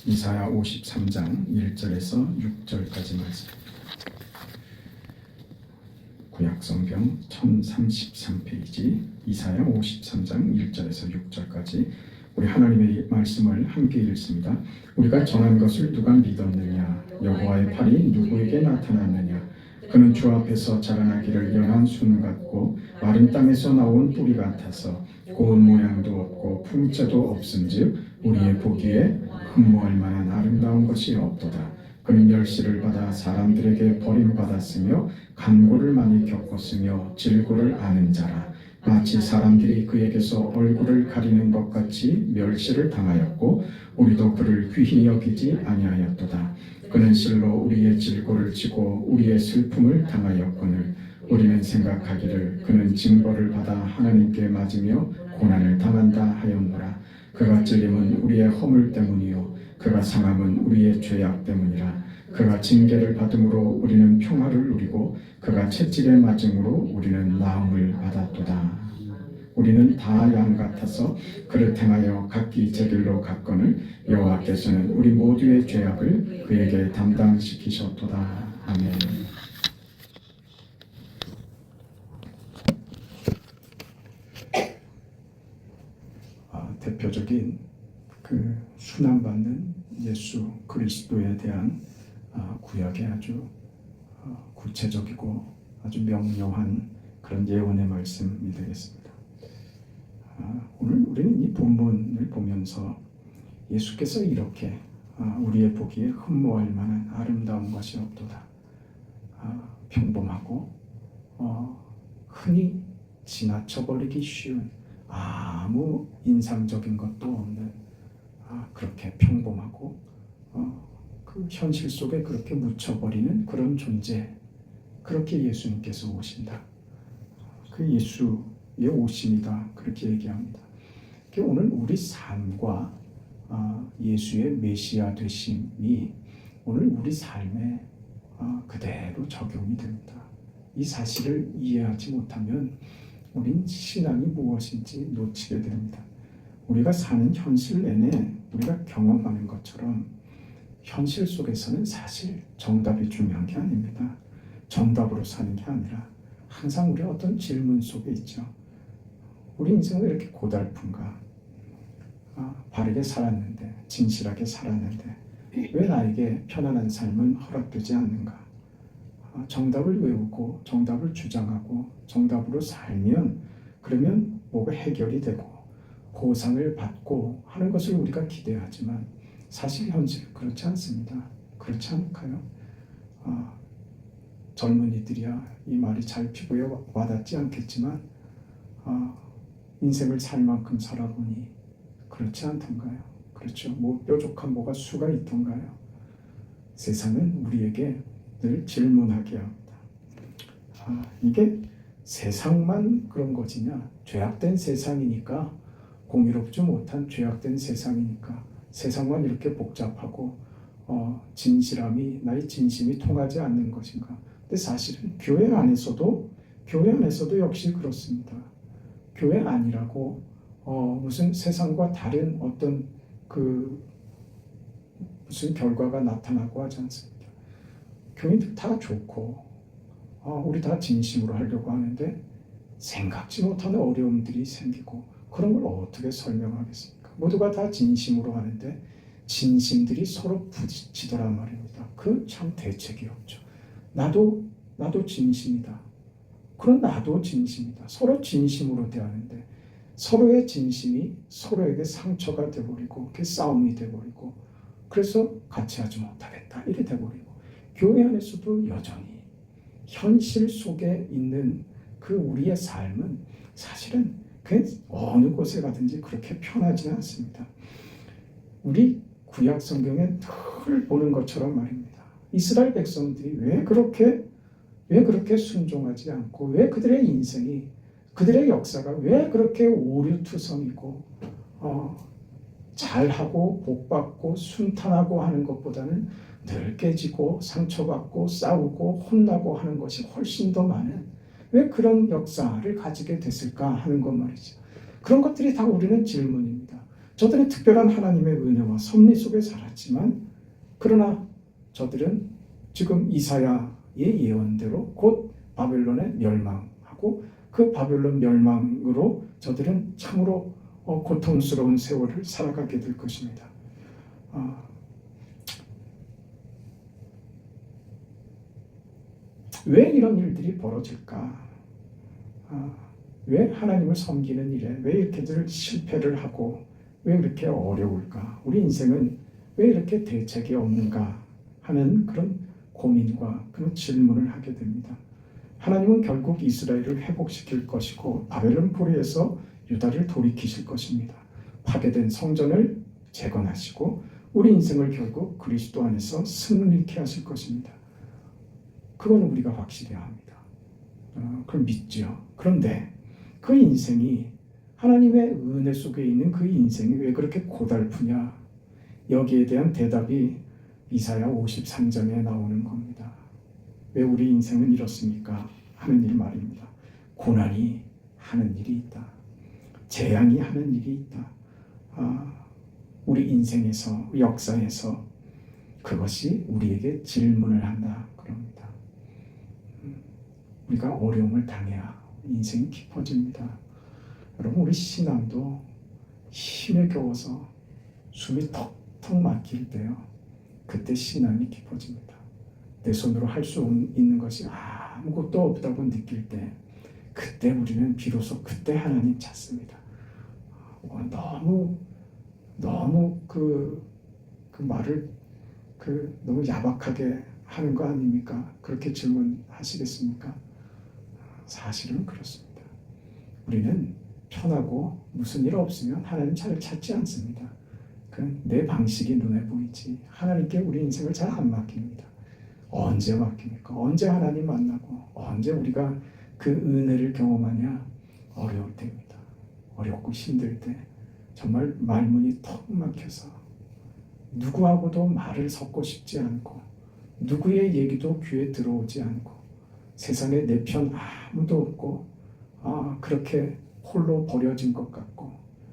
이사야 53장 1절에서 6절까지 말씀. 구약성경 1033페이지 이사야 53장 1절에서 6절까지 우리 하나님의 말씀을 함께 읽습니다. 우리가 정한 것을 누가 믿었느냐? 여호와의 팔이 누구에게 나타났느냐? 그는 주 앞에서 자라나기를 연한 순 같고 마른 땅에서 나온 뿌리 같아서 고운 모양도 없고 풍채도 없은즉 우리의 보기에 흠모할 만한 아름다운 것이 없도다. 그는 멸시를 받아 사람들에게 버림받았으며 간고를 많이 겪었으며 질고를 아는 자라. 마치 사람들이 그에게서 얼굴을 가리는 것 같이 멸시를 당하였고 우리도 그를 귀히 여기지 아니하였도다. 그는 실로 우리의 질고를 지고 우리의 슬픔을 당하였거늘 우리는 생각하기를 그는 징벌을 받아 하나님께 맞으며 고난을 당한다 하였노라. 그가 찔림은 우리의 허물 때문이요 그가 상함은 우리의 죄악 때문이라. 그가 징계를 받음으로 우리는 평화를 누리고 그가 채찍에 맞음으로 우리는 나음을 받았도다. 우리는 다 양 같아서 그를 행하여 각기 제 길로 갔거늘 여호와께서는 우리 모두의 죄악을 그에게 담당시키셨도다. 아멘. 대표적인 그 순환받는 예수 그리스도에 대한 구약의 아주 구체적이고 아주 명료한 그런 예언의 말씀이 되겠습니다. 오늘 우리는 이 본문을 보면서 예수께서 이렇게 우리의 보기에 흠모할 만한 아름다운 것이 없도다. 평범하고 흔히 지나쳐버리기 쉬운 아무 인상적인 것도 없는 그렇게 평범하고 그 현실 속에 그렇게 묻혀버리는 그런 존재, 그렇게 예수님께서 오신다. 그 예수의 오심이다. 그렇게 얘기합니다. 오늘 우리 삶과 예수의 메시아 되심이 오늘 우리 삶에 그대로 적용이 됩니다. 이 사실을 이해하지 못하면 우린 신앙이 무엇인지 놓치게 됩니다. 우리가 사는 현실 내내 우리가 경험하는 것처럼 현실 속에서는 사실 정답이 중요한 게 아닙니다. 정답으로 사는 게 아니라 항상 우리 어떤 질문 속에 있죠. 우리 인생은 왜 이렇게 고달픈가? 바르게 살았는데, 진실하게 살았는데 왜 나에게 편안한 삶은 허락되지 않는가? 정답을 외우고 정답을 주장하고 정답으로 살면 그러면 뭐가 해결이 되고 보상을 받고 하는 것을 우리가 기대하지만 사실 현실은 그렇지 않습니다. 그렇지 않을까요? 젊은이들이야 이 말이 잘 피부에 와닿지 않겠지만 인생을 살 만큼 살아보니 그렇지 않던가요? 그렇죠. 뭐 뾰족한 뭐가 수가 있던가요? 세상은 우리에게 늘 질문하게 합니다. 이게 세상만 그런 것이냐? 죄악된 세상이니까, 공의롭지 못한 죄악된 세상이니까 세상만 이렇게 복잡하고 진실함이, 나의 진심이 통하지 않는 것인가? 근데 사실은 교회 안에서도 역시 그렇습니다. 교회 아니라고 무슨 세상과 다른 어떤 무슨 결과가 나타나고 하지 않습니다. 교인들 다 좋고 우리 다 진심으로 하려고 하는데 생각지 못하는 어려움들이 생기고 그런 걸 어떻게 설명하겠습니까? 모두가 다 진심으로 하는데 진심들이 서로 부딪히더란 말입니다. 그 참 대책이 없죠. 나도 진심이다. 그럼 나도 진심이다. 서로 진심으로 대하는데 서로의 진심이 서로에게 상처가 돼버리고 그게 싸움이 돼버리고 그래서 같이 하지 못하겠다 이래 돼버리고 교회 안에서도 여전히 현실 속에 있는 그 우리의 삶은 사실은 그 어느 곳에 가든지 그렇게 편하지는 않습니다. 우리 구약 성경에 늘 보는 것처럼 말입니다. 이스라엘 백성들이 왜 그렇게 순종하지 않고 왜 그들의 인생이 그들의 역사가 왜 그렇게 오류투성이고 잘하고 복받고 순탄하고 하는 것보다는 늘 깨지고 상처받고 싸우고 혼나고 하는 것이 훨씬 더 많은 왜 그런 역사를 가지게 됐을까 하는 것 말이죠. 그런 것들이 다 우리는 질문입니다. 저들은 특별한 하나님의 은혜와 섭리 속에 살았지만 그러나 저들은 지금 이사야의 예언대로 곧 바벨론에 멸망하고 그 바벨론 멸망으로 저들은 참으로 고통스러운 세월을 살아가게 될 것입니다. 왜 이런 일들이 벌어질까? 왜 하나님을 섬기는 일에 왜 이렇게들 실패를 하고 왜 이렇게 어려울까? 우리 인생은 왜 이렇게 대책이 없는가 하는 그런 고민과 그런 질문을 하게 됩니다. 하나님은 결국 이스라엘을 회복시킬 것이고 바벨론 포로에서 유다를 돌이키실 것입니다. 파괴된 성전을 재건하시고 우리 인생을 결국 그리스도 안에서 승리케 하실 것입니다. 그건 우리가 확실히 합니다. 그럼 믿죠. 그런데 그 인생이 하나님의 은혜 속에 있는 그 인생이 왜 그렇게 고달프냐? 여기에 대한 대답이 이사야 53장에 나오는 겁니다. 왜 우리 인생은 이렇습니까? 하는 일 말입니다. 고난이 하는 일이 있다. 재앙이 하는 일이 있다. 우리 인생에서, 역사에서 그것이 우리에게 질문을 한다. 그럽니다. 우리가 어려움을 당해야 인생이 깊어집니다. 여러분, 우리 신앙도 힘에 겨워서 숨이 턱턱 막힐 때요. 그때 신앙이 깊어집니다. 내 손으로 할 수 있는 것이 아무것도 없다고 느낄 때 그때 우리는 비로소 그때 하나님 찾습니다. 너무 그 말을 너무 야박하게 하는 거 아닙니까? 그렇게 질문하시겠습니까? 사실은 그렇습니다. 우리는 편하고 무슨 일 없으면 하나님 잘 찾지 않습니다. 내 방식이 눈에 보이지 하나님께 우리 인생을 잘 안 맡깁니다. 언제 맡깁니까? 언제 하나님 만나고 언제 우리가 그 은혜를 경험하냐? 어려울 때입니다. 어렵고 힘들 때 정말 말문이 턱 막혀서 누구하고도 말을 섞고 싶지 않고 누구의 얘기도 귀에 들어오지 않고 세상에 내 편 아무도 없고 그렇게 홀로 버려진 것 같고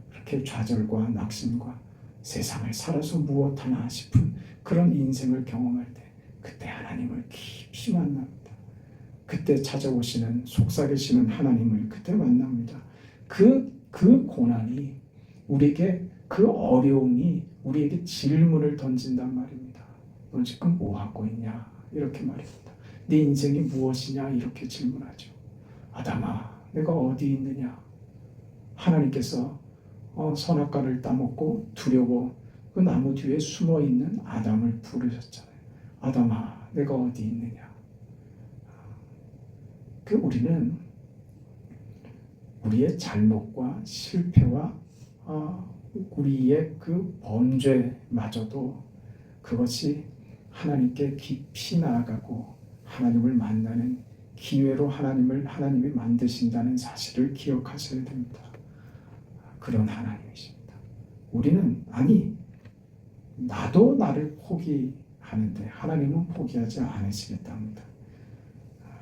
그렇게 좌절과 낙심과 세상을 살아서 무엇하나 싶은 그런 인생을 경험할 때 그때 하나님을 깊이 만납니다. 그때 찾아오시는 속삭이시는 하나님을 그때 만납니다. 그 고난이 우리에게 그 어려움이 우리에게 질문을 던진단 말입니다. 너 지금 뭐 하고 있냐? 이렇게 말입니다. 네 인생이 무엇이냐? 이렇게 질문하죠. 아담아, 내가 어디 있느냐? 하나님께서 선악과를 따먹고 두려워 그 나무 뒤에 숨어 있는 아담을 부르셨잖아요. 아담아, 내가 어디 있느냐? 우리는 우리의 잘못과 실패와 우리의 그 범죄마저도 그것이 하나님께 깊이 나아가고 하나님을 만나는 기회로 하나님이 만드신다는 사실을 기억하셔야 됩니다. 그런 하나님이십니다. 우리는 나도 나를 포기하는데 하나님은 포기하지 않으시겠답니다.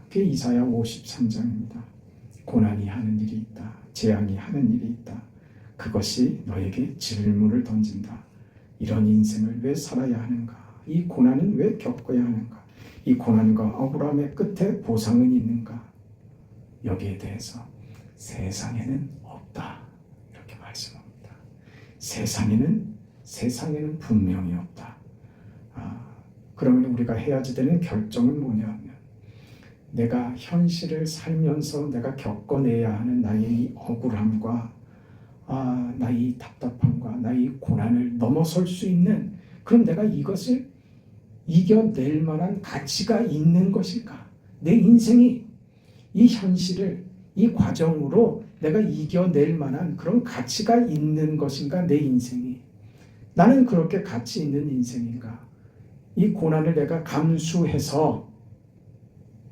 그게 이사야 53장입니다. 고난이 하는 일이 있다. 재앙이 하는 일이 있다. 그것이 너에게 질문을 던진다. 이런 인생을 왜 살아야 하는가? 이 고난은 왜 겪어야 하는가? 이 고난과 억울함의 끝에 보상은 있는가? 여기에 대해서 세상에는 없다. 이렇게 말씀합니다. 세상에는 분명히 없다. 그러면 우리가 해야지 되는 결정은 뭐냐면 내가 현실을 살면서 내가 겪어내야 하는 나의 이 억울함과 나의 이 답답함과 나의 이 고난을 넘어설 수 있는 그럼 내가 이것을 이겨낼 만한 가치가 있는 것일까? 내 인생이 이 현실을 이 과정으로 내가 이겨낼 만한 그런 가치가 있는 것인가? 내 인생이 나는 그렇게 가치 있는 인생인가? 이 고난을 내가 감수해서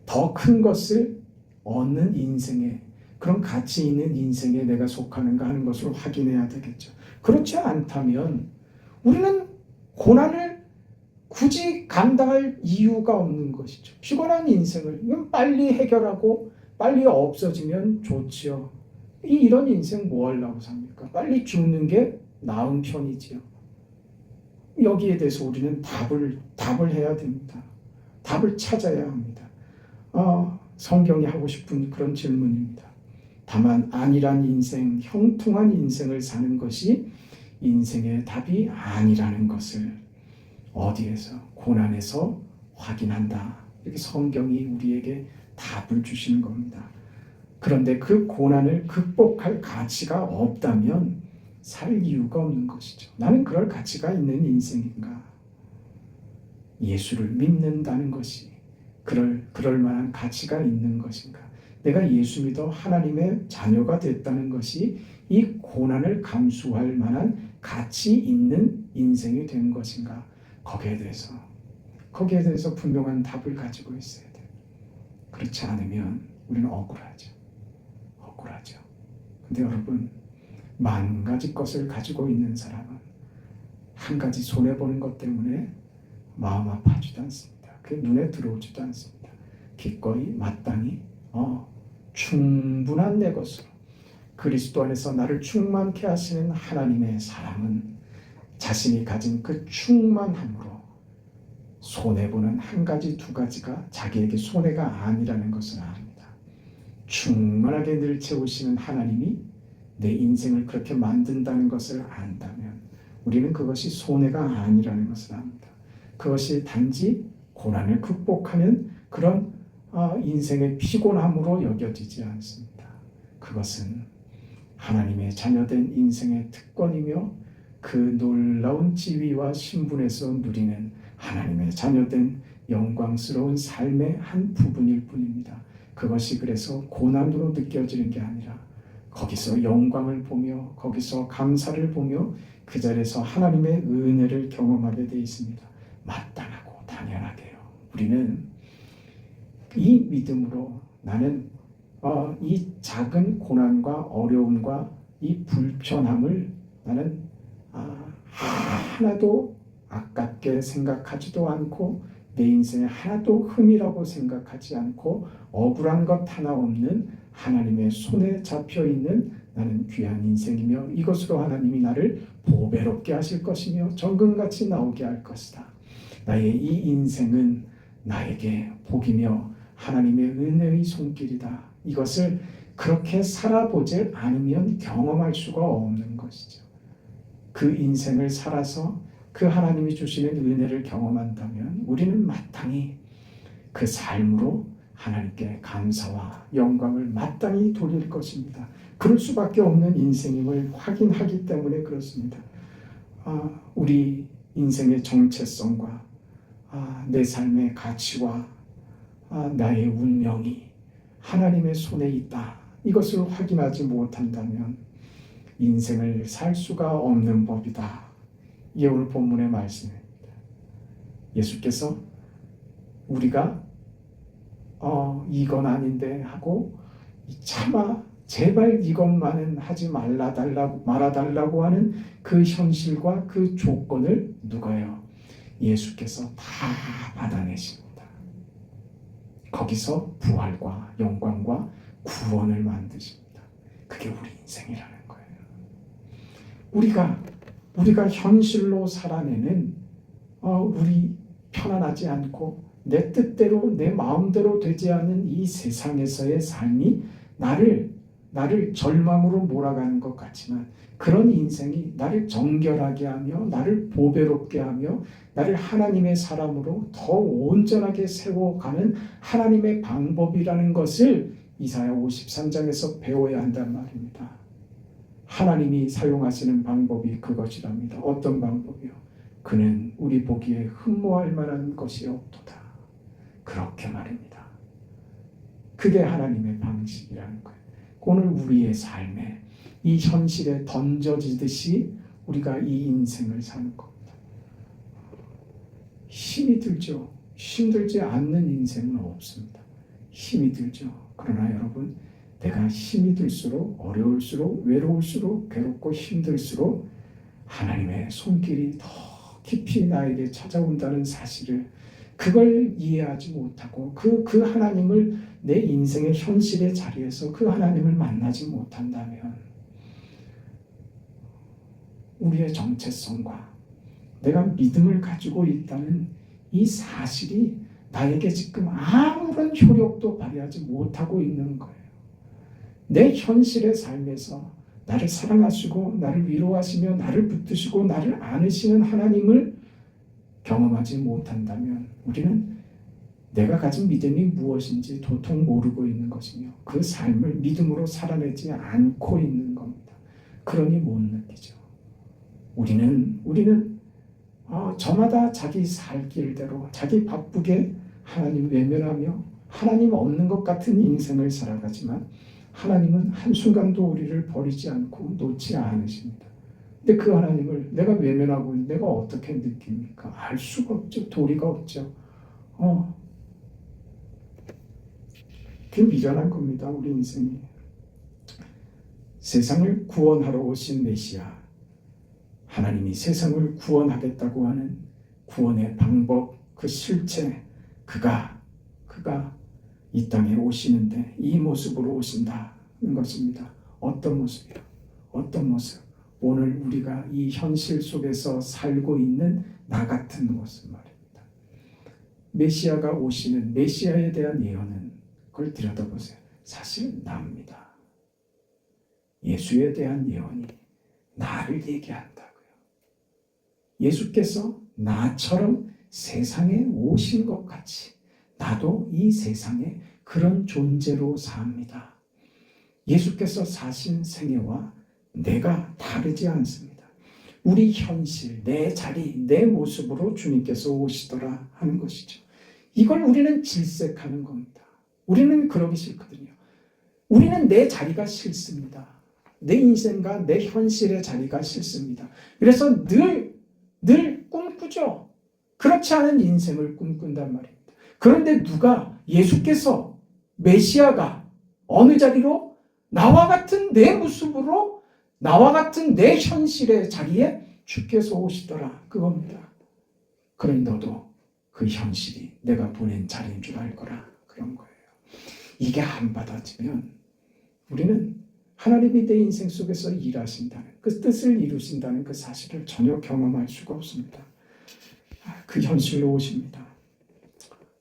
더 큰 것을 얻는 인생에 그런 가치 있는 인생에 내가 속하는가 하는 것을 확인해야 되겠죠. 그렇지 않다면 우리는 고난을 굳이 감당할 이유가 없는 것이죠. 피곤한 인생을 빨리 해결하고 빨리 없어지면 좋지요. 이런 인생 뭐 하려고 삽니까? 빨리 죽는 게 나은 편이지요. 여기에 대해서 우리는 답을 해야 됩니다. 답을 찾아야 합니다. 성경이 하고 싶은 그런 질문입니다. 다만 안일한 인생, 형통한 인생을 사는 것이 인생의 답이 아니라는 것을 어디에서? 고난에서 확인한다. 이렇게 성경이 우리에게 답을 주시는 겁니다. 그런데 그 고난을 극복할 가치가 없다면 살 이유가 없는 것이죠. 나는 그럴 가치가 있는 인생인가? 예수를 믿는다는 것이 그럴 만한 가치가 있는 것인가? 내가 예수 믿어 하나님의 자녀가 됐다는 것이 이 고난을 감수할 만한 가치 있는 인생이 된 것인가? 거기에 대해서 분명한 답을 가지고 있어야 돼요. 그렇지 않으면 우리는 억울하죠. 근데 여러분, 만 가지 것을 가지고 있는 사람은 한 가지 손해보는 것 때문에 마음 아파하지도 않습니다. 그게 눈에 들어오지도 않습니다. 기꺼이 마땅히 충분한 내 것으로 그리스도 안에서 나를 충만케 하시는 하나님의 사람은 자신이 가진 그 충만함으로 손해보는 한 가지 두 가지가 자기에게 손해가 아니라는 것을 압니다. 충만하게 늘 채우시는 하나님이 내 인생을 그렇게 만든다는 것을 안다면 우리는 그것이 손해가 아니라는 것을 압니다. 그것이 단지 고난을 극복하는 그런 인생의 피곤함으로 여겨지지 않습니다. 그것은 하나님의 자녀된 인생의 특권이며 그 놀라운 지위와 신분에서 누리는 하나님의 자녀된 영광스러운 삶의 한 부분일 뿐입니다. 그것이 그래서 고난으로 느껴지는 게 아니라 거기서 영광을 보며 거기서 감사를 보며 그 자리에서 하나님의 은혜를 경험하게 되어 있습니다. 마땅하고 당연하게요. 우리는 이 믿음으로 나는 이 작은 고난과 어려움과 이 불편함을 나는 하나도 아깝게 생각하지도 않고 내 인생에 하나도 흠이라고 생각하지 않고 억울한 것 하나 없는 하나님의 손에 잡혀있는 나는 귀한 인생이며 이것으로 하나님이 나를 보배롭게 하실 것이며 정금같이 나오게 할 것이다. 나의 이 인생은 나에게 복이며 하나님의 은혜의 손길이다. 이것을 그렇게 살아보지 않으면 경험할 수가 없는 것이죠. 그 인생을 살아서 그 하나님이 주시는 은혜를 경험한다면 우리는 마땅히 그 삶으로 하나님께 감사와 영광을 마땅히 돌릴 것입니다. 그럴 수밖에 없는 인생임을 확인하기 때문에 그렇습니다. 우리 인생의 정체성과 내 삶의 가치와 나의 운명이 하나님의 손에 있다. 이것을 확인하지 못한다면 인생을 살 수가 없는 법이다. 이게 오늘 본문의 말씀입니다. 예수께서 우리가 이건 아닌데 하고 차마 제발 이것만은 하지 말아달라고 하는 그 현실과 그 조건을 누가요? 예수께서 다 받아내십니다. 거기서 부활과 영광과 구원을 만드십니다. 그게 우리 인생이라는 거예요. 우리가 현실로 살아내는 우리 편안하지 않고 내 뜻대로 내 마음대로 되지 않는 이 세상에서의 삶이 나를 절망으로 몰아가는 것 같지만 그런 인생이 나를 정결하게 하며 나를 보배롭게 하며 나를 하나님의 사람으로 더 온전하게 세워가는 하나님의 방법이라는 것을 이사야 53장에서 배워야 한단 말입니다. 하나님이 사용하시는 방법이 그것이랍니다. 어떤 방법이요? 그는 우리 보기에 흠모할 만한 것이 없도다. 그렇게 말입니다. 그게 하나님의 방식이라는 거예요. 오늘 우리의 삶에 이 현실에 던져지듯이 우리가 이 인생을 사는 겁니다. 힘이 들죠. 힘들지 않는 인생은 없습니다. 힘이 들죠. 그러나 여러분, 내가 힘이 들수록 어려울수록 외로울수록 괴롭고 힘들수록 하나님의 손길이 더 깊이 나에게 찾아온다는 사실을 그걸 이해하지 못하고 그 하나님을 내 인생의 현실의 자리에서 그 하나님을 만나지 못한다면 우리의 정체성과 내가 믿음을 가지고 있다는 이 사실이 나에게 지금 아무런 효력도 발휘하지 못하고 있는 거예요. 내 현실의 삶에서 나를 사랑하시고 나를 위로하시며 나를 붙드시고 나를 안으시는 하나님을 경험하지 못한다면 우리는 내가 가진 믿음이 무엇인지 도통 모르고 있는 것이며 그 삶을 믿음으로 살아내지 않고 있는 겁니다. 그러니 못 느끼죠. 우리는 저마다 자기 살 길대로 자기 바쁘게 하나님 외면하며 하나님 없는 것 같은 인생을 살아가지만 하나님은 한순간도 우리를 버리지 않고 놓지 않으십니다. 근데 그 하나님을 내가 외면하고 내가 어떻게 느낍니까? 알 수가 없죠. 도리가 없죠. 그게 미련한 겁니다. 우리 인생이. 세상을 구원하러 오신 메시아, 하나님이 세상을 구원하겠다고 하는 구원의 방법, 그 실체, 그가 이 땅에 오시는데 이 모습으로 오신다는 것입니다. 어떤 모습이요? 어떤 모습? 오늘 우리가 이 현실 속에서 살고 있는 나 같은 모습 말입니다. 메시아가 오시는 메시아에 대한 예언은 그걸 들여다보세요. 사실 나입니다. 예수에 대한 예언이 나를 얘기한다고요. 예수께서 나처럼 세상에 오신 것 같이 나도 이 세상에 그런 존재로 삽니다. 예수께서 사신 생애와 내가 다르지 않습니다. 우리 현실, 내 자리, 내 모습으로 주님께서 오시더라 하는 것이죠. 이걸 우리는 질색하는 겁니다. 우리는 그러기 싫거든요. 우리는 내 자리가 싫습니다. 내 인생과 내 현실의 자리가 싫습니다. 그래서 늘 꿈꾸죠. 그렇지 않은 인생을 꿈꾼단 말입니다. 그런데 예수께서 메시아가 어느 자리로 나와 같은 내 모습으로 나와 같은 내 현실의 자리에 주께서 오시더라 그겁니다. 그러니 너도 그 현실이 내가 보낸 자리인 줄 알 거라 그런 거예요. 이게 안 받아지면 우리는 하나님이 내 인생 속에서 일하신다는 그 뜻을 이루신다는 그 사실을 전혀 경험할 수가 없습니다. 그 현실로 오십니다.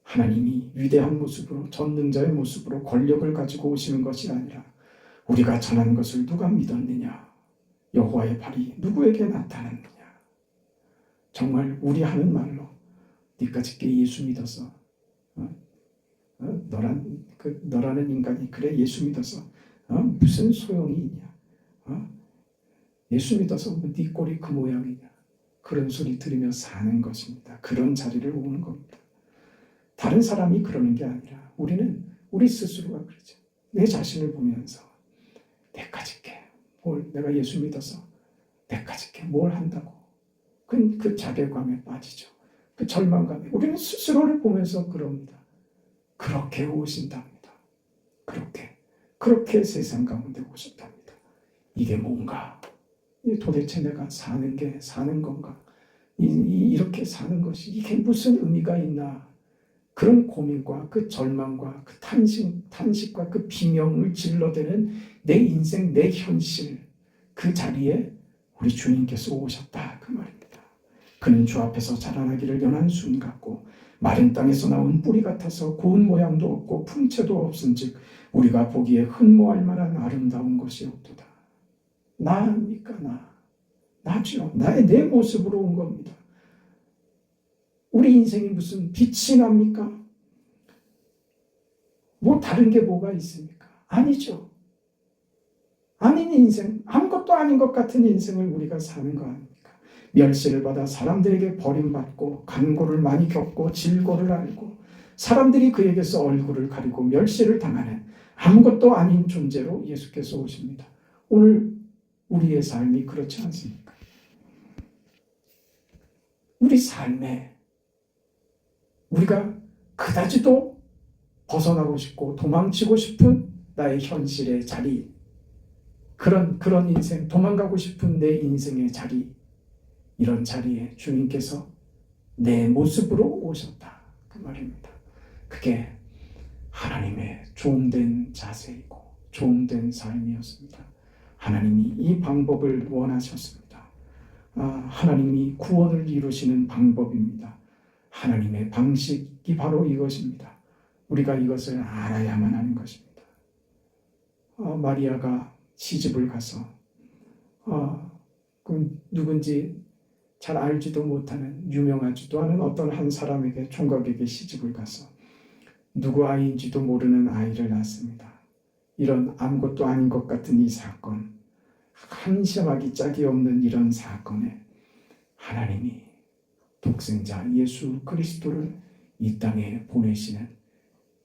하나님이 위대한 모습으로 전능자의 모습으로 권력을 가지고 오시는 것이 아니라 우리가 전한 것을 누가 믿었느냐? 여호와의 발이 누구에게 나타났느냐? 정말 우리 하는 말로 니까짓게 예수 믿어서 너라는 인간이 그래 예수 믿어서 무슨 소용이 있냐? 예수 믿어서 네 꼴이 그 모양이냐? 그런 소리 들으며 사는 것입니다. 그런 자리를 오는 겁니다. 다른 사람이 그러는 게 아니라 우리는 우리 스스로가 그러죠. 내 자신을 보면서 내까짓게 내가 예수 믿어서 내까짓게 뭘 한다고 그 자괴감에 빠지죠. 그 절망감에 우리는 스스로를 보면서 그럽니다. 그렇게 오신답니다. 그렇게 세상 가운데 오셨답니다. 이게 뭔가? 도대체 내가 사는 게 사는 건가? 이렇게 사는 것이 이게 무슨 의미가 있나? 그런 고민과 그 절망과 그 탄식과 그 비명을 질러대는 내 인생, 내 현실 그 자리에 우리 주님께서 오셨다 그 말입니다. 그는 주 앞에서 자라나기를 연한 순 같고 마른 땅에서 나온 뿌리 같아서 고운 모양도 없고 풍채도 없은즉 우리가 보기에 흠모할 만한 아름다운 것이 없도다. 나입니까? 나죠. 내 모습으로 온 겁니다. 우리 인생이 무슨 빛이 납니까? 다른 게 뭐가 있습니까? 아니죠. 아닌 인생, 아무것도 아닌 것 같은 인생을 우리가 사는 거 아닙니까? 멸시를 받아 사람들에게 버림받고 간고를 많이 겪고 질고를 앓고 사람들이 그에게서 얼굴을 가리고 멸시를 당하는 아무것도 아닌 존재로 예수께서 오십니다. 오늘 우리의 삶이 그렇지 않습니까? 우리 삶에 우리가 그다지도 벗어나고 싶고 도망치고 싶은 나의 현실의 자리, 그런 인생, 도망가고 싶은 내 인생의 자리, 이런 자리에 주님께서 내 모습으로 오셨다 그 말입니다. 그게 하나님의 종된 자세이고 종된 삶이었습니다. 하나님이 이 방법을 원하셨습니다. 하나님이 구원을 이루시는 방법입니다. 하나님의 방식이 바로 이것입니다. 우리가 이것을 알아야만 하는 것입니다. 마리아가 시집을 가서 누군지 잘 알지도 못하는 유명하지도 않은 어떤 한 사람에게 총각에게 시집을 가서 누구 아이인지도 모르는 아이를 낳습니다. 이런 아무것도 아닌 것 같은 이 사건, 한심하기 짝이 없는 이런 사건에 하나님이 독생자 예수 그리스도를 이 땅에 보내시는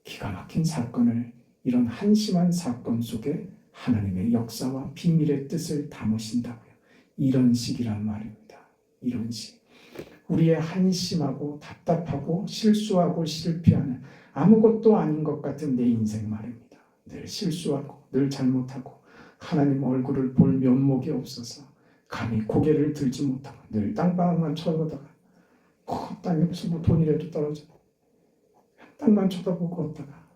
기가 막힌 사건을, 이런 한심한 사건 속에 하나님의 역사와 비밀의 뜻을 담으신다고요. 이런 식이란 말입니다. 이런 식. 우리의 한심하고 답답하고 실수하고 실패하는 아무것도 아닌 것 같은 내 인생 말입니다. 늘 실수하고 늘 잘못하고 하나님 얼굴을 볼 면목이 없어서 감히 고개를 들지 못하고 늘 땅바닥만 쳐다보다가 땅에서 뭐 돈이라도 떨어지고 땅만 쳐다보고 걷다가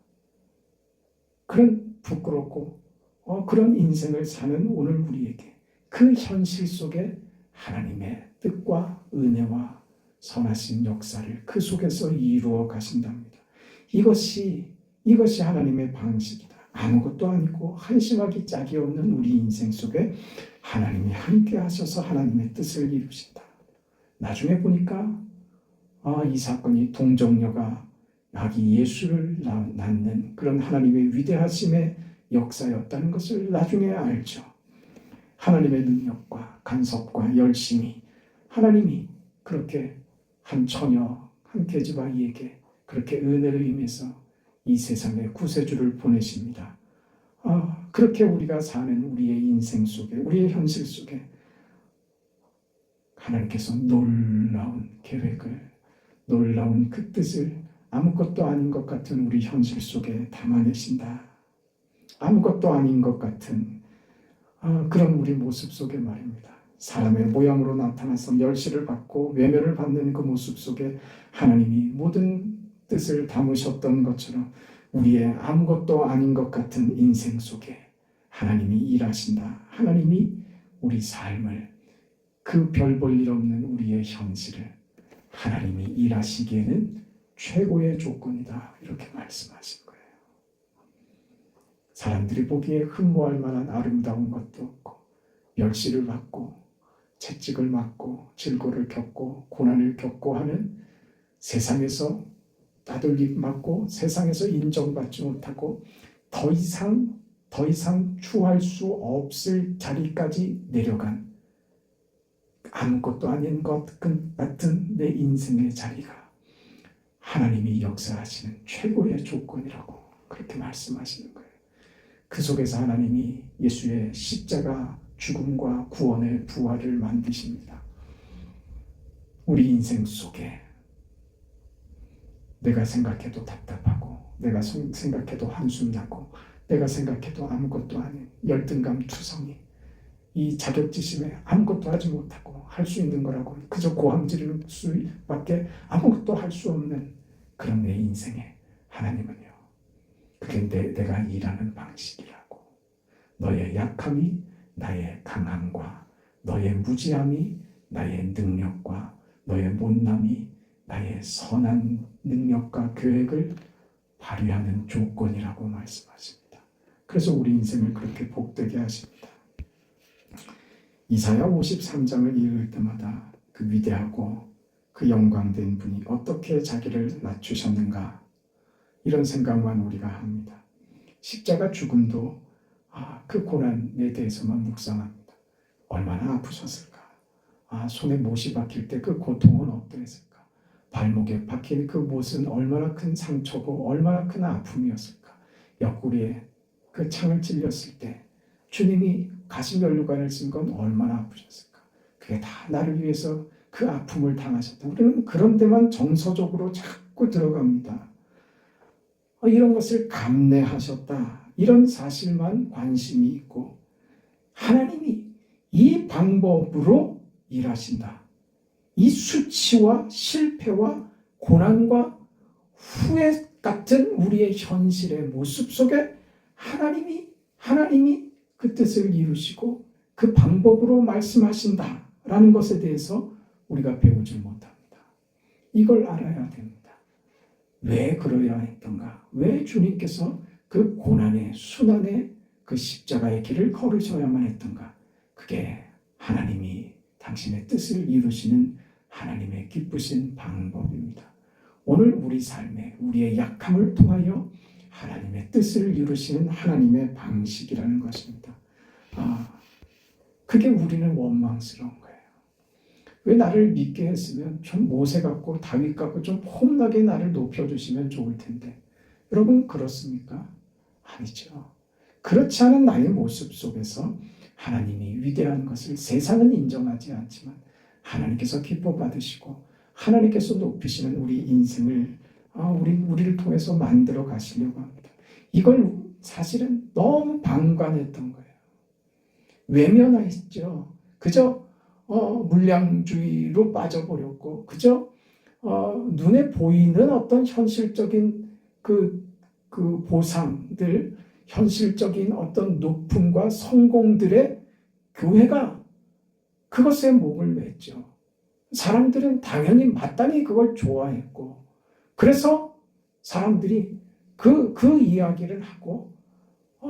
그런 부끄럽고 그런 인생을 사는 오늘 우리에게 그 현실 속에 하나님의 뜻과 은혜와 선하신 역사를 그 속에서 이루어 가신답니다. 이것이 하나님의 방식이다. 아무것도 아니고 한심하기 짝이 없는 우리 인생 속에 하나님이 함께 하셔서 하나님의 뜻을 이루신다. 나중에 보니까 이 사건이 동정녀가 아기 예수를 낳는 그런 하나님의 위대하심의 역사였다는 것을 나중에 알죠. 하나님의 능력과 간섭과 열심이 하나님이 그렇게 한 처녀, 한 계집아이에게 그렇게 은혜를 임해서 이 세상에 구세주를 보내십니다. 그렇게 우리가 사는 우리의 인생 속에, 우리의 현실 속에 하나님께서 놀라운 계획을, 놀라운 그 뜻을 아무것도 아닌 것 같은 우리 현실 속에 담아내신다. 아무것도 아닌 것 같은 그런 우리 모습 속에 말입니다. 사람의 모양으로 나타나서 멸시를 받고 외면을 받는 그 모습 속에 하나님이 모든 뜻을 담으셨던 것처럼 우리의 아무것도 아닌 것 같은 인생 속에 하나님이 일하신다. 하나님이 우리 삶을, 그 별 볼 일 없는 우리의 현실을 하나님이 일하시기에는 최고의 조건이다. 이렇게 말씀하신 거예요. 사람들이 보기에 흠모할 만한 아름다운 것도 없고 멸시를 받고 채찍을 맞고 질고를 겪고 고난을 겪고 하는 세상에서 따돌림 맞고 세상에서 인정받지 못하고 더 이상 추할 수 없을 자리까지 내려간 아무것도 아닌 것 같은 내 인생의 자리가 하나님이 역사하시는 최고의 조건이라고 그렇게 말씀하시는 거예요. 그 속에서 하나님이 예수의 십자가 죽음과 구원의 부활을 만드십니다. 우리 인생 속에 내가 생각해도 답답하고 내가 생각해도 한숨 나고 내가 생각해도 아무것도 아닌 열등감 투성이, 이 자격지심에 아무것도 하지 못하고 할 수 있는 거라고 그저 고함 지를 수밖에 아무것도 할 수 없는 그런 내 인생에 하나님은요, 그게 내가 일하는 방식이라고, 너의 약함이 나의 강함과 너의 무지함이 나의 능력과 너의 못남이 나의 선한 능력과 계획을 발휘하는 조건이라고 말씀하십니다. 그래서 우리 인생을 그렇게 복되게 하십니다. 이사야 53장을 읽을 때마다 그 위대하고 그 영광된 분이 어떻게 자기를 낮추셨는가, 이런 생각만 우리가 합니다. 십자가 죽음도 그 고난에 대해서만 묵상합니다. 얼마나 아프셨을까? 손에 못이 박힐 때 그 고통은 어떠했을까? 발목에 박힌 그 못은 얼마나 큰 상처고 얼마나 큰 아픔이었을까? 옆구리에 그 창을 찔렸을 때 주님이 가시면류관을 쓴 건 얼마나 아프셨을까? 그게 다 나를 위해서 그 아픔을 당하셨다. 우리는 그런 데만 정서적으로 자꾸 들어갑니다. 이런 것을 감내하셨다. 이런 사실만 관심이 있고 하나님이 이 방법으로 일하신다. 이 수치와 실패와 고난과 후회 같은 우리의 현실의 모습 속에 하나님이 그 뜻을 이루시고 그 방법으로 말씀하신다 라는 것에 대해서 우리가 배우지 못합니다. 이걸 알아야 됩니다. 왜 그러야 했던가? 왜 주님께서 그 고난의 순환의 그 십자가의 길을 걸으셔야만 했던가? 그게 하나님이 당신의 뜻을 이루시는 하나님의 기쁘신 방법입니다. 오늘 우리 삶에 우리의 약함을 통하여 하나님의 뜻을 이루시는 하나님의 방식이라는 것입니다. 그게 우리는 원망스러운 거예요. 왜 나를 믿게 했으면 좀 모세 같고 다윗 같고 좀 폼나게 나를 높여주시면 좋을 텐데. 여러분 그렇습니까? 아니죠. 그렇지 않은 나의 모습 속에서 하나님이 위대한 것을 세상은 인정하지 않지만 하나님께서 기뻐 받으시고 하나님께서 높이시는 우리 인생을 우리를 통해서 만들어 가시려고 합니다. 이걸 사실은 너무 방관했던 거예요. 외면했죠. 그저 물량주의로 빠져버렸고 그저 눈에 보이는 어떤 현실적인 그 보상들, 현실적인 어떤 높음과 성공들의 교회가 그것에 목을 맸죠. 사람들은 당연히 마땅히 그걸 좋아했고 그래서 사람들이 그 이야기를 하고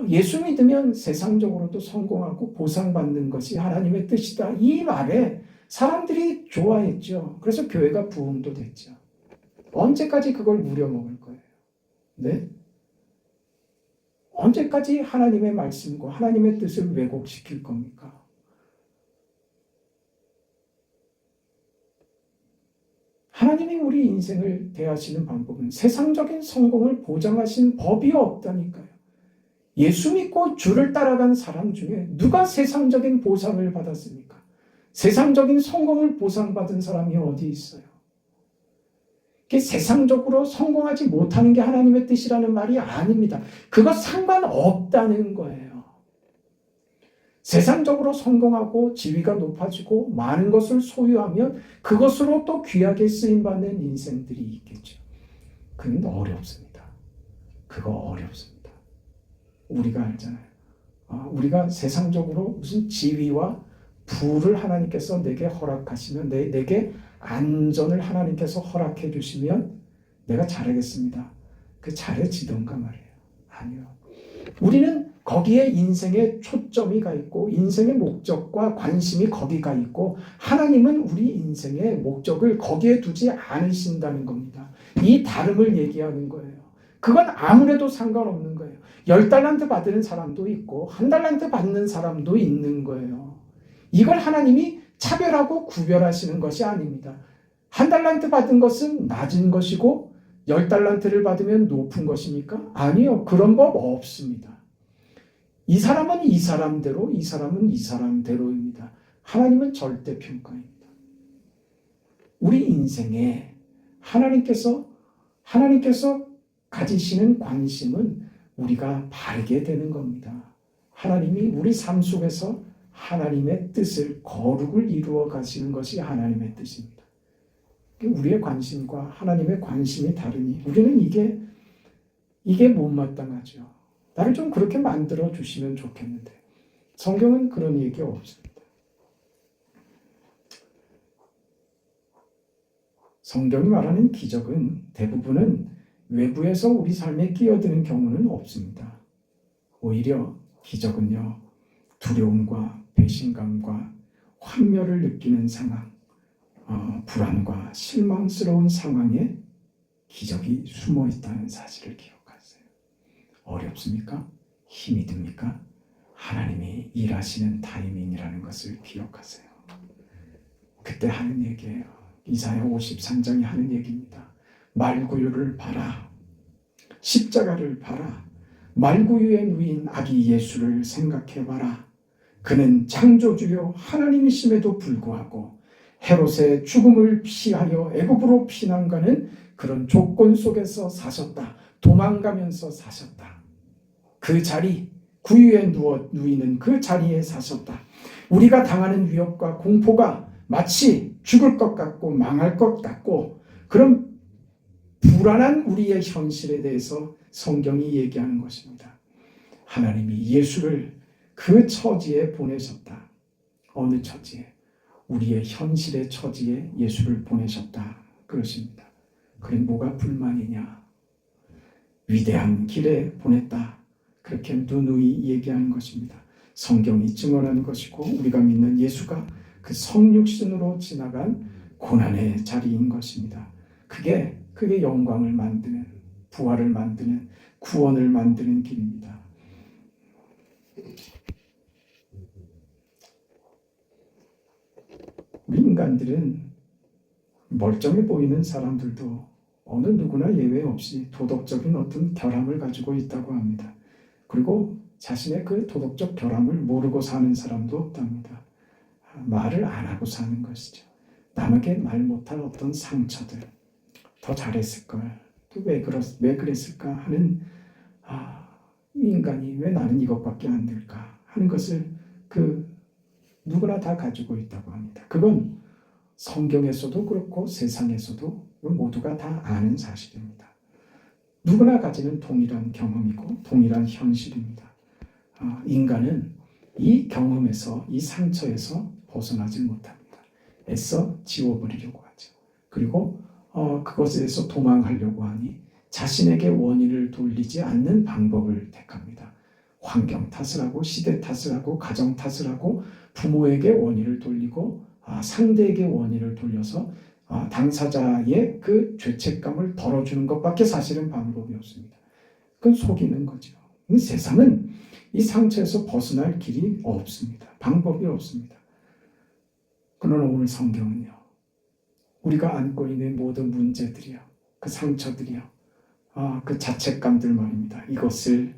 예수 믿으면 세상적으로도 성공하고 보상받는 것이 하나님의 뜻이다. 이 말에 사람들이 좋아했죠. 그래서 교회가 부흥도 됐죠. 언제까지 그걸 무려먹을 거예요? 네? 언제까지 하나님의 말씀과 하나님의 뜻을 왜곡시킬 겁니까? 하나님이 우리 인생을 대하시는 방법은 세상적인 성공을 보장하신 법이 없다니까요. 예수 믿고 주를 따라간 사람 중에 누가 세상적인 보상을 받았습니까? 세상적인 성공을 보상받은 사람이 어디 있어요? 세상적으로 성공하지 못하는 게 하나님의 뜻이라는 말이 아닙니다. 그거 상관없다는 거예요. 세상적으로 성공하고 지위가 높아지고 많은 것을 소유하면 그것으로 또 귀하게 쓰임받는 인생들이 있겠죠. 그건 어렵습니다. 그거 어렵습니다. 우리가 알잖아요. 우리가 세상적으로 무슨 지위와 부를 하나님께서 내게 허락하시면 내게 안전을 하나님께서 허락해 주시면 내가 잘하겠습니다. 그 잘해지던가 말이에요. 아니요. 우리는 거기에 인생의 초점이 가 있고 인생의 목적과 관심이 거기 가 있고 하나님은 우리 인생의 목적을 거기에 두지 않으신다는 겁니다. 이 다름을 얘기하는 거예요. 그건 아무래도 상관없는 거예요. 10달란트 받는 사람도 있고 1달란트 받는 사람도 있는 거예요. 이걸 하나님이 차별하고 구별하시는 것이 아닙니다. 1달란트 받은 것은 낮은 것이고 10달란트를 받으면 높은 것입니까? 아니요. 그런 법 없습니다. 이 사람은 이 사람대로, 이 사람은 이 사람대로입니다. 하나님은 절대평가입니다. 우리 인생에 하나님께서 가지시는 관심은 우리가 바르게 되는 겁니다. 하나님이 우리 삶 속에서 하나님의 뜻을 거룩을 이루어 가시는 것이 하나님의 뜻입니다. 우리의 관심과 하나님의 관심이 다르니 우리는 이게 못마땅하죠. 나를 좀 그렇게 만들어 주시면 좋겠는데 성경은 그런 얘기 없습니다. 성경이 말하는 기적은 대부분은 외부에서 우리 삶에 끼어드는 경우는 없습니다. 오히려 기적은요, 두려움과 배신감과 환멸을 느끼는 상황, 불안과 실망스러운 상황에 기적이 숨어 있다는 사실을 기억하세요. 어렵습니까? 힘이 듭니까? 하나님이 일하시는 타이밍이라는 것을 기억하세요. 그때 하는 얘기예요. 이사야 53장이 하는 얘기입니다. 말구유를 봐라. 십자가를 봐라. 말구유의 누인 아기 예수를 생각해봐라. 그는 창조주요 하나님이심에도 불구하고 헤롯의 죽음을 피하여 애굽으로 피난가는 그런 조건 속에서 사셨다. 도망가면서 사셨다. 그 자리, 구유에 누이는 그 자리에 사셨다. 우리가 당하는 위협과 공포가 마치 죽을 것 같고 망할 것 같고 그런 불안한 우리의 현실에 대해서 성경이 얘기하는 것입니다. 하나님이 예수를 그 처지에 보내셨다. 어느 처지에? 우리의 현실의 처지에 예수를 보내셨다 그러십니다. 그래 뭐가 불만이냐? 위대한 길에 보냈다. 그렇게 누누이 얘기하는 것입니다. 성경이 증언하는 것이고 우리가 믿는 예수가 그 성육신으로 지나간 고난의 자리인 것입니다. 그게 영광을 만드는, 부활을 만드는, 구원을 만드는 길입니다. 우리 인간들은 멀쩡해 보이는 사람들도 어느 누구나 예외 없이 도덕적인 어떤 결함을 가지고 있다고 합니다. 그리고 자신의 그 도덕적 결함을 모르고 사는 사람도 없답니다. 말을 안 하고 사는 것이죠. 남에게 말 못할 어떤 상처들, 더 잘했을걸, 또 왜 그랬을까 하는 인간이 왜 나는 이것밖에 안 될까 하는 것을 누구나 다 가지고 있다고 합니다. 그건 성경에서도 그렇고 세상에서도 모두가 다 아는 사실입니다. 누구나 가지는 동일한 경험이고 동일한 현실입니다. 인간은 이 경험에서, 이 상처에서 벗어나지 못합니다. 애써 지워버리려고 하죠. 그리고 그것에서 도망하려고 하니 자신에게 원인을 돌리지 않는 방법을 택합니다. 환경 탓을 하고 시대 탓을 하고 가정 탓을 하고 부모에게 원인을 돌리고 상대에게 원인을 돌려서 당사자의 그 죄책감을 덜어주는 것밖에 사실은 방법이 없습니다. 그건 속이는 거죠. 세상은 이 상처에서 벗어날 길이 없습니다. 방법이 없습니다. 그러나 오늘 성경은요, 우리가 안고 있는 모든 문제들이요, 그 상처들이요, 그 자책감들 말입니다. 이것을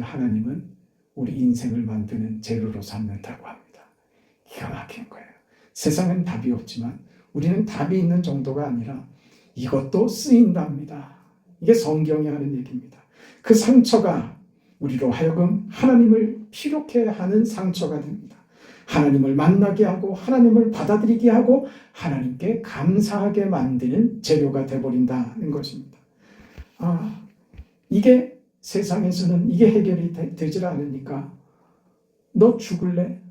하나님은 우리 인생을 만드는 재료로 삼는다고 합니다. 기가 막힌 거예요. 세상은 답이 없지만 우리는 답이 있는 정도가 아니라 이것도 쓰인답니다. 이게 성경이 하는 얘기입니다. 그 상처가 우리로 하여금 하나님을 피롭게 하는 상처가 됩니다. 하나님을 만나게 하고 하나님을 받아들이게 하고 하나님께 감사하게 만드는 재료가 되어버린다는 것입니다. 이게 세상에서는 이게 해결이 되질 않으니까 너 죽을래?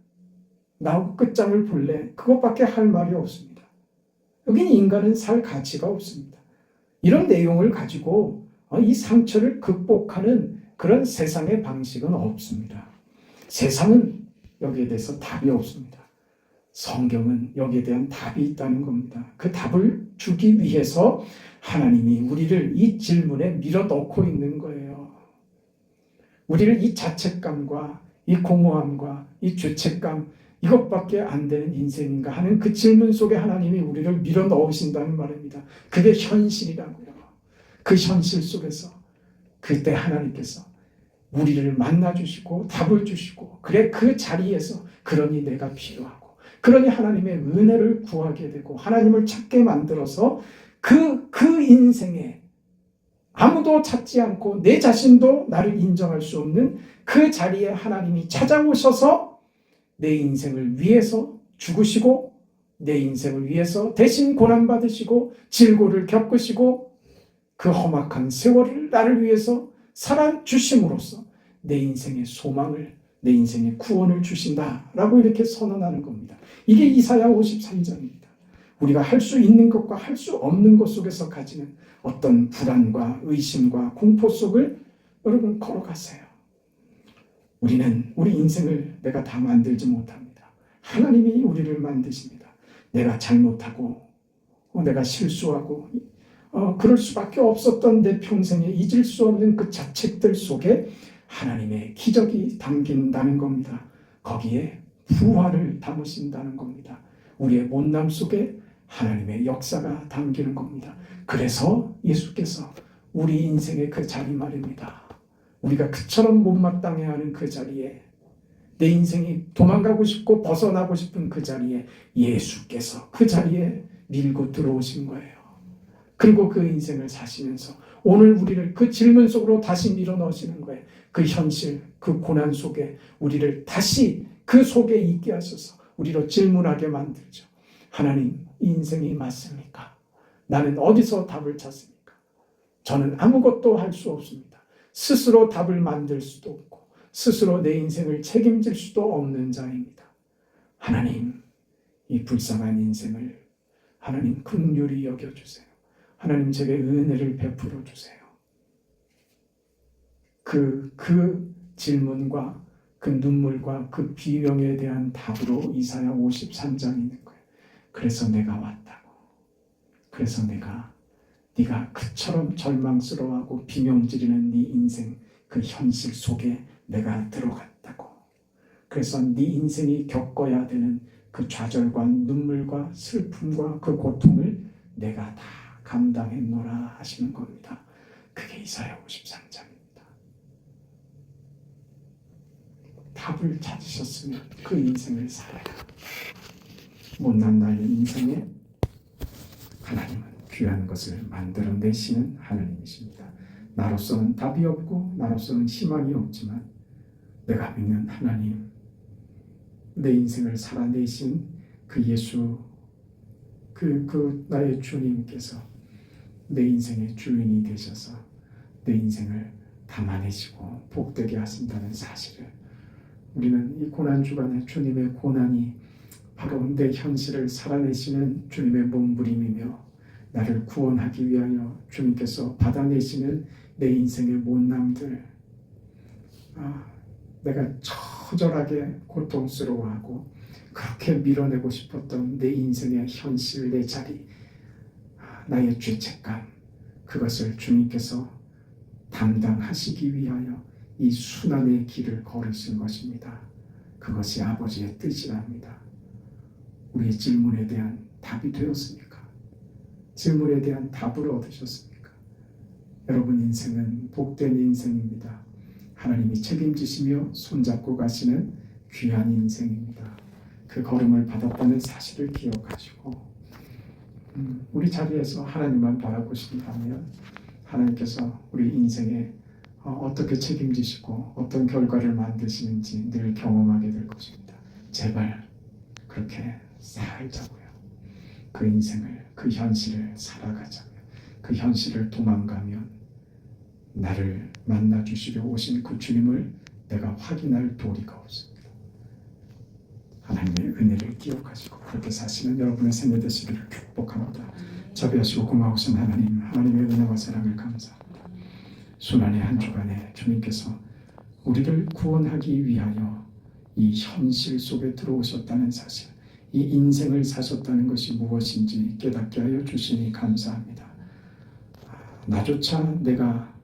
나하고 끝장을 볼래? 그것밖에 할 말이 없습니다. 여기는 인간은 살 가치가 없습니다. 이런 내용을 가지고 이 상처를 극복하는 그런 세상의 방식은 없습니다. 세상은 여기에 대해서 답이 없습니다. 성경은 여기에 대한 답이 있다는 겁니다. 그 답을 주기 위해서 하나님이 우리를 이 질문에 밀어넣고 있는 거예요. 우리를 이 자책감과 이 공허함과 이 죄책감, 이것밖에 안 되는 인생인가 하는 그 질문 속에 하나님이 우리를 밀어넣으신다는 말입니다. 그게 현실이라고요. 그 현실 속에서 그때 하나님께서 우리를 만나주시고 답을 주시고, 그래 그 자리에서 그러니 내가 필요하고, 그러니 하나님의 은혜를 구하게 되고 하나님을 찾게 만들어서 그 인생에 아무도 찾지 않고 내 자신도 나를 인정할 수 없는 그 자리에 하나님이 찾아오셔서 내 인생을 위해서 죽으시고 내 인생을 위해서 대신 고난받으시고 질고를 겪으시고 그 험악한 세월을 나를 위해서 살아주심으로써 내 인생의 소망을, 내 인생의 구원을 주신다라고 이렇게 선언하는 겁니다. 이게 이사야 53장입니다. 우리가 할 수 있는 것과 할 수 없는 것 속에서 가지는 어떤 불안과 의심과 공포 속을 여러분 걸어가세요. 우리는 우리 인생을 내가 다 만들지 못합니다. 하나님이 우리를 만드십니다. 내가 잘못하고 내가 실수하고 그럴 수밖에 없었던 내 평생에 잊을 수 없는 그 자책들 속에 하나님의 기적이 담긴다는 겁니다. 거기에 부활을 담으신다는 겁니다. 우리의 못남 속에 하나님의 역사가 담기는 겁니다. 그래서 예수께서 우리 인생의 그 자리 말입니다. 우리가 그처럼 못마땅해 하는 그 자리에, 내 인생이 도망가고 싶고 벗어나고 싶은 그 자리에 예수께서 그 자리에 밀고 들어오신 거예요. 그리고 그 인생을 사시면서 오늘 우리를 그 질문 속으로 다시 밀어넣으시는 거예요. 그 현실, 그 고난 속에 우리를 다시 그 속에 있게 하셔서 우리로 질문하게 만들죠. 하나님, 이 인생이 맞습니까? 나는 어디서 답을 찾습니까? 저는 아무것도 할 수 없습니다. 스스로 답을 만들 수도 없고 스스로 내 인생을 책임질 수도 없는 자입니다. 하나님, 이 불쌍한 인생을 하나님 긍휼히 여겨주세요. 하나님 제게 은혜를 베풀어 주세요. 그 질문과 그 눈물과 그 비명에 대한 답으로 이사야 53장이 있는 거예요. 그래서 내가 왔다고. 그래서 네가 그처럼 절망스러워하고 비명지르는 네 인생 그 현실 속에 내가 들어갔다고. 그래서 네 인생이 겪어야 되는 그 좌절과 눈물과 슬픔과 그 고통을 내가 다 감당했노라 하시는 겁니다. 그게 이사야 53장입니다. 답을 찾으셨으면 그 인생을 살아야. 못난 나의 인생에 하나님은 귀한 것을 만들어내시는 하나님이십니다. 나로서는 답이 없고 나로서는 희망이 없지만 내가 믿는 하나님, 내 인생을 살아내신 그 예수, 그 나의 주님께서 내 인생의 주인이 되셔서 내 인생을 담아내시고 복되게 하신다는 사실을 우리는 이 고난주간에 주님의 고난이 바로 내 현실을 살아내시는 주님의 몸부림이며 나를 구원하기 위하여 주님께서 받아내시는 내 인생의 못남들, 내가 처절하게 고통스러워하고 그렇게 밀어내고 싶었던 내 인생의 현실, 내 자리, 나의 죄책감, 그것을 주님께서 담당하시기 위하여 이 순환의 길을 걸으신 것입니다. 그것이 아버지의 뜻이랍니다. 우리의 질문에 대한 답이 되었습니까? 질문에 대한 답을 얻으셨습니까? 여러분 인생은 복된 인생입니다. 하나님이 책임지시며 손잡고 가시는 귀한 인생입니다. 그 걸음을 받았다는 사실을 기억하시고 우리 자리에서 하나님만 바라보신다면 하나님께서 우리 인생에 어떻게 책임지시고 어떤 결과를 만드시는지 늘 경험하게 될 것입니다. 제발 그렇게 살자고요. 그 인생을, 그 현실을 살아가자고요. 그 현실을 도망가면 나를 만나주시려 오신 그 주님을 내가 확인할 도리가 없습니다. 하나님의 은혜를 기억하시고 그렇게 사시는 여러분의 생애 되시기를 축복합니다. 자비하시고 고마우신 하나님, 하나님의 은혜와 사랑을 감사합니다. 순환의 한 주간에 주님께서 우리를 구원하기 위하여 이 현실 속에 들어오셨다는 사실, 이 인생을 사셨다는 것이 무엇인지 깨닫게 하여 주시니 감사합니다. 나조차 내가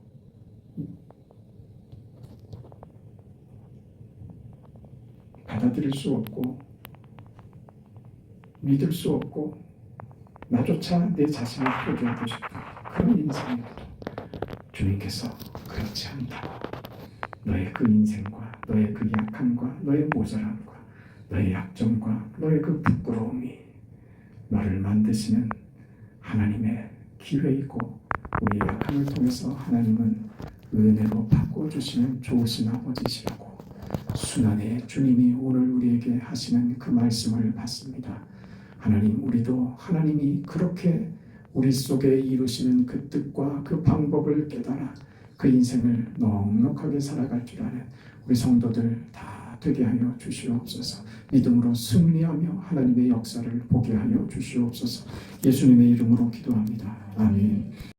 받아들일 수 없고 믿을 수 없고 나조차 내 자신을 포기하고 싶은 그런 인생이라도 주님께서 그렇지 않다. 너의 그 인생과 너의 그 약함과 너의 모자람과 너의 약점과 너의 그 부끄러움이 너를 만드시는 하나님의 기회이고 우리의 약함을 통해서 하나님은 은혜로 바꿔주시는 좋으신 아버지시라고 순환의 주님이 오늘 우리에게 하시는 그 말씀을 받습니다. 하나님, 우리도 하나님이 그렇게 우리 속에 이루시는 그 뜻과 그 방법을 깨달아 그 인생을 넉넉하게 살아갈 줄 아는 우리 성도들 다 되게 하여 주시옵소서. 믿음으로 승리하며 하나님의 역사를 보게 하여 주시옵소서. 예수님의 이름으로 기도합니다. 아멘.